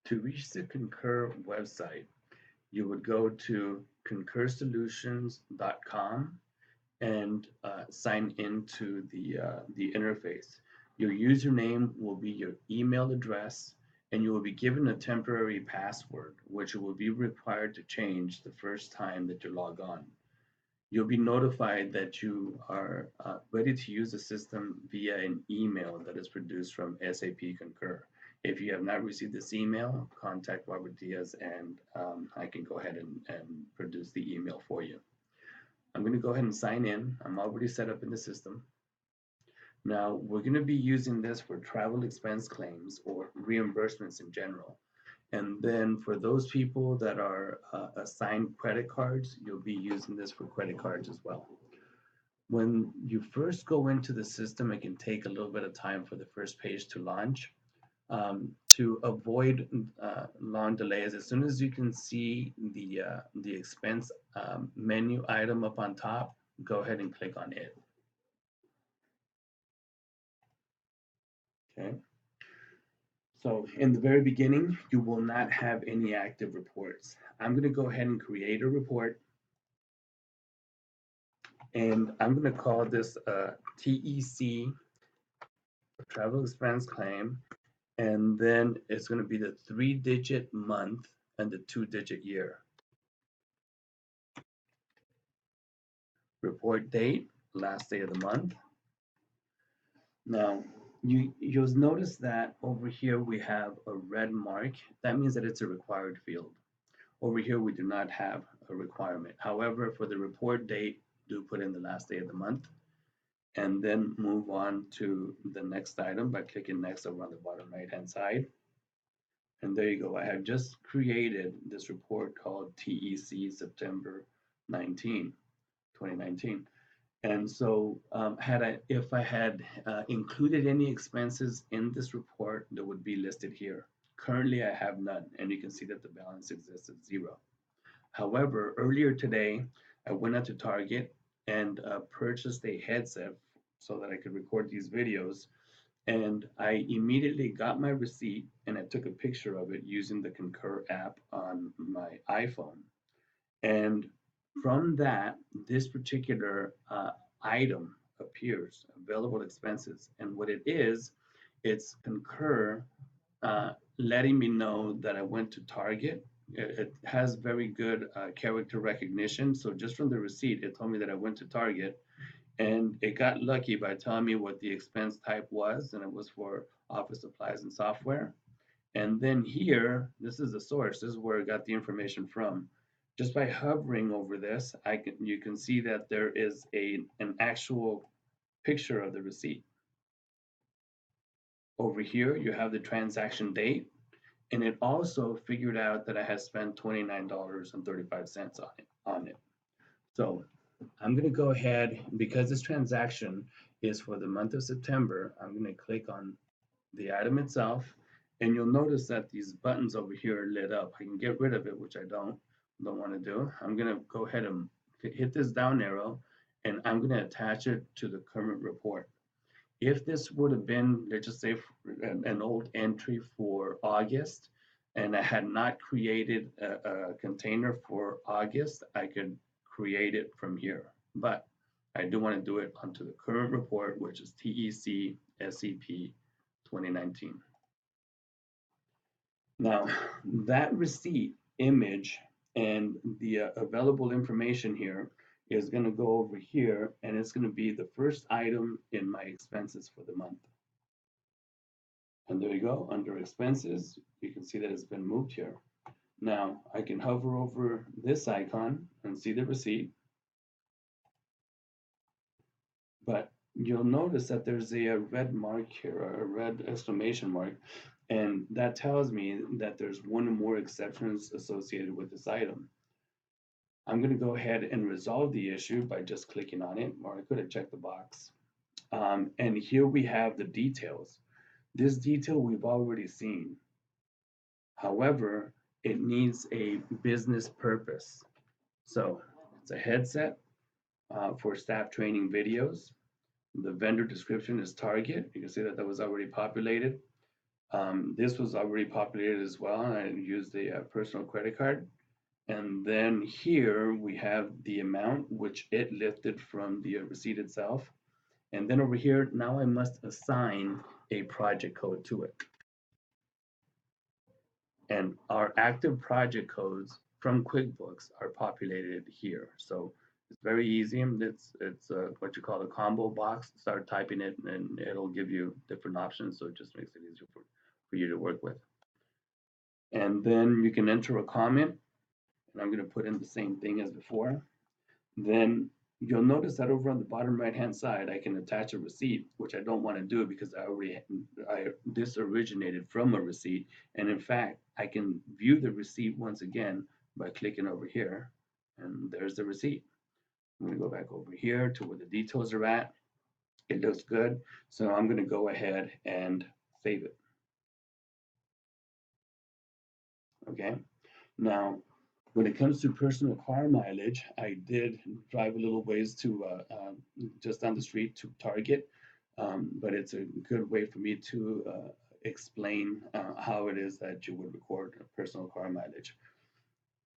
To reach the Concur website, you would go to concursolutions.com and sign into the interface. Your username will be your email address, and you will be given a temporary password, which will be required to change the first time that you log on. You'll be notified that you are ready to use the system via an email that is produced from SAP Concur. If you have not received this email, contact Robert Diaz and I can go ahead and produce the email for you. I'm going to go ahead and sign in. I'm already set up in the system. Now, we're going to be using this for travel expense claims or reimbursements in general. And then for those people that are assigned credit cards, you'll be using this for credit cards as well. When you first go into the system, it can take a little bit of time for the first page to launch. To avoid long delays, as soon as you can see the expense menu item up on top, go ahead and click on it. Okay. So in the very beginning, you will not have any active reports. I'm going to go ahead and create a report, and I'm going to call this TEC, travel expense claim, and then it's going to be the 3-digit month and the 2-digit year. Report date, last day of the month. Now, you'll notice that over here we have a red mark. That means that it's a required field. Over here, we do not have a requirement. However, for the report date, do put in the last day of the month, and then move on to the next item by clicking next over on the bottom right-hand side. And there you go. I have just created this report called TEC September 19, 2019. And so if I had included any expenses in this report, that would be listed here. Currently, I have none, and you can see that the balance exists at 0. However, earlier today, I went out to Target and purchased a headset so that I could record these videos. And I immediately got my receipt and I took a picture of it using the Concur app on my iPhone. And from that, this particular item appears, available expenses. And what it is, it's Concur letting me know that I went to Target. It has very good character recognition. So just from the receipt, it told me that I went to Target, and it got lucky by telling me what the expense type was, and it was for office supplies and software. And then here, this is the source. This is where I got the information from. Just by hovering over this, you can see that there is an actual picture of the receipt. Over here, you have the transaction date, and it also figured out that I had spent $29.35 on it. So I'm going to go ahead, because this transaction is for the month of September, I'm going to click on the item itself, and you'll notice that these buttons over here are lit up. I can get rid of it, which I don't want to do. I'm going to go ahead and hit this down arrow, and I'm going to attach it to the current report. If this would have been, let's just say, an old entry for August, and I had not created a container for August, I could create it from here. But I do want to do it onto the current report, which is TEC SEP 2019. Now, that receipt image and the available information here is going to go over here, and it's going to be the first item in my expenses for the month. And there you go, under expenses, you can see that it's been moved here. Now, I can hover over this icon and see the receipt. But you'll notice that there's a red mark here, a red exclamation mark, and that tells me that there's one or more exceptions associated with this item. I'm going to go ahead and resolve the issue by just clicking on it, or I could have checked the box. And here we have the details. This detail we've already seen. However, it needs a business purpose. So it's a headset for staff training videos. The vendor description is Target. You can see that that was already populated. This was already populated as well. I used the personal credit card. And then here we have the amount which it lifted from the receipt itself. And then over here, now I must assign a project code to it. And our active project codes from QuickBooks are populated here. So it's very easy. It's what you call a combo box. Start typing it and it'll give you different options. So it just makes it easier for you to work with. And then you can enter a comment. And I'm going to put in the same thing as before. Then you'll notice that over on the bottom right hand side, I can attach a receipt, which I don't want to do because this originated from a receipt. And in fact, I can view the receipt once again by clicking over here, and there's the receipt. I'm going to go back over here to where the details are at. It looks good. So I'm going to go ahead and save it. Okay. Now, when it comes to personal car mileage, I did drive a little ways to just down the street to Target, but it's a good way for me to explain how it is that you would record personal car mileage.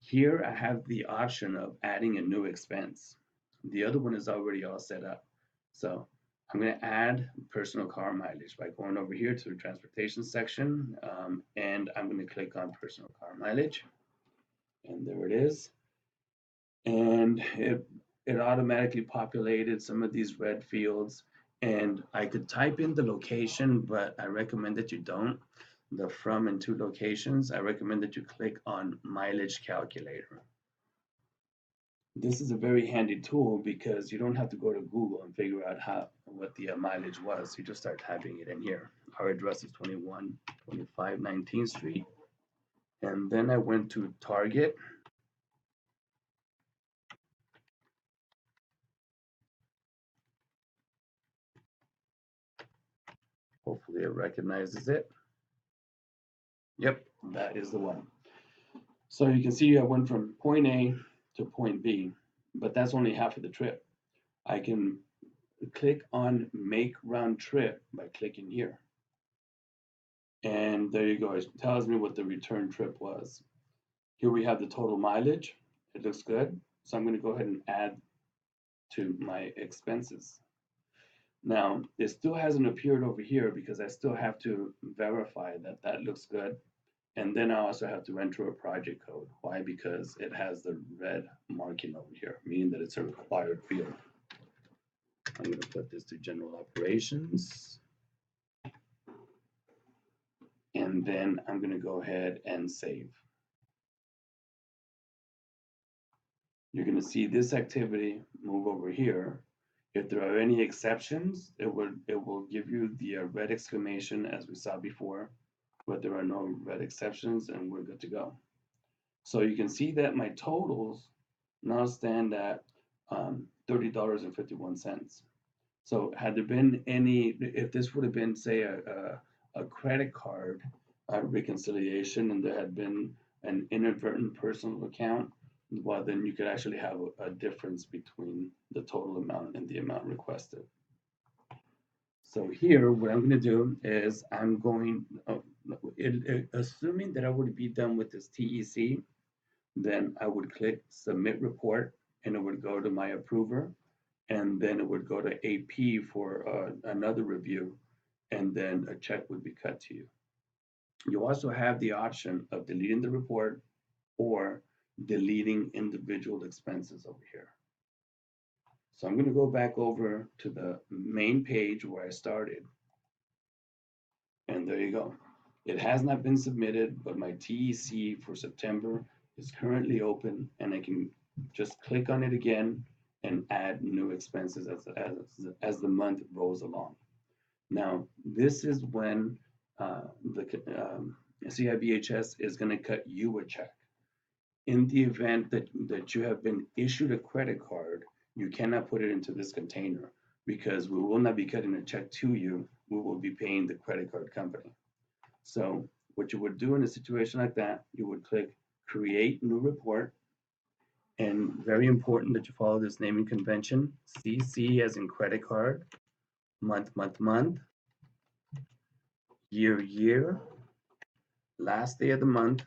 Here I have the option of adding a new expense. The other one is already all set up. So I'm going to add personal car mileage by going over here to the transportation section, and I'm going to click on personal car mileage. And there it is. And it automatically populated some of these red fields. And I could type in the location, but I recommend that you don't. The from and to locations, I recommend that you click on mileage calculator. This is a very handy tool because you don't have to go to Google and figure out what the mileage was. You just start typing it in here. Our address is 2125 19th Street. And then I went to Target. Hopefully it recognizes it. Yep, that is the one. So you can see I went from point A to point B, but that's only half of the trip. I can click on make round trip by clicking here. And there you go. It tells me what the return trip was. Here we have the total mileage. It looks good. So I'm going to go ahead and add to my expenses. Now, it still hasn't appeared over here because I still have to verify that that looks good. And then I also have to enter a project code. Why? Because it has the red marking over here, meaning that it's a required field. I'm going to put this to general operations. And then I'm going to go ahead and save. You're going to see this activity move over here. If there are any exceptions, it will give you the red exclamation as we saw before, but there are no red exceptions and we're good to go. So you can see that my totals now stand at $30.51. So had there been if this would have been, say, a credit card reconciliation and there had been an inadvertent personal account, well, then you could actually have a difference between the total amount and the amount requested. So here, what I'm going to do is I'm going, assuming that I would be done with this TEC, then I would click submit report and it would go to my approver, and then it would go to AP for another review, and then a check would be cut to you. You also have the option of deleting the report or deleting individual expenses over here. So I'm going to go back over to the main page where I started. And there you go. It has not been submitted, but my TEC for September is currently open, and I can just click on it again and add new expenses as the month rolls along. Now, this is when the CIBHS is going to cut you a check. In the event that you have been issued a credit card, you cannot put it into this container because we will not be cutting a check to you. We will be paying the credit card company. So what you would do in a situation like that, you would click create new report. And very important that you follow this naming convention. CC as in credit card, month, month, month, year, last day of the month,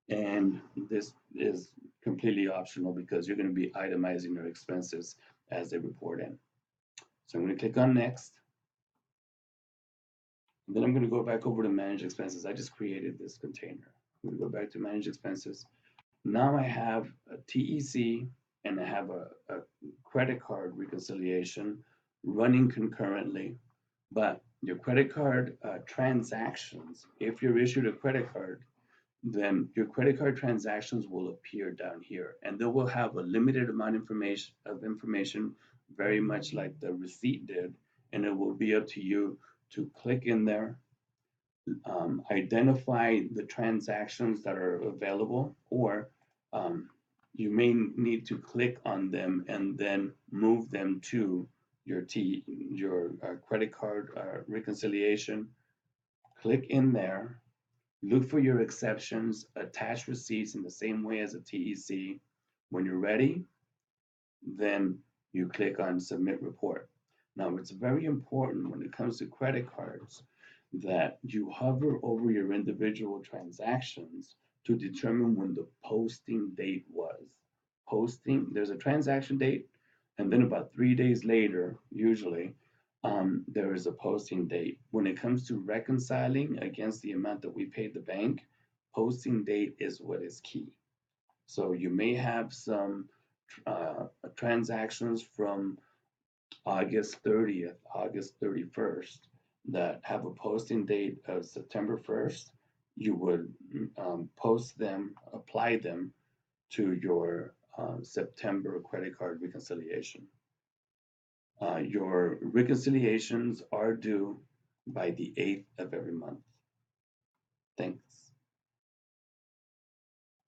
and this is completely optional because you're going to be itemizing your expenses as they report in. So I'm going to click on next. And then I'm going to go back over to manage expenses. I just created this container. I'm going to go back to manage expenses. Now I have a TEC and I have a credit card reconciliation running concurrently. But your credit card transactions, if you're issued a credit card, then your credit card transactions will appear down here, and they will have a limited amount of information, very much like the receipt did, and it will be up to you to click in there, identify the transactions that are available, or you may need to click on them and then move them to your credit card reconciliation. Click in there, look for your exceptions, attach receipts in the same way as a TEC. When you're ready, then you click on submit report. Now, it's very important when it comes to credit cards that you hover over your individual transactions to determine when the posting date was. There's a transaction date, and then about 3 days later, usually, there is a posting date. When it comes to reconciling against the amount that we paid the bank, posting date is what is key. So you may have some transactions from August 30th, August 31st that have a posting date of September 1st. You would post them, apply them to your September credit card reconciliation. Your reconciliations are due by the 8th of every month. Thanks.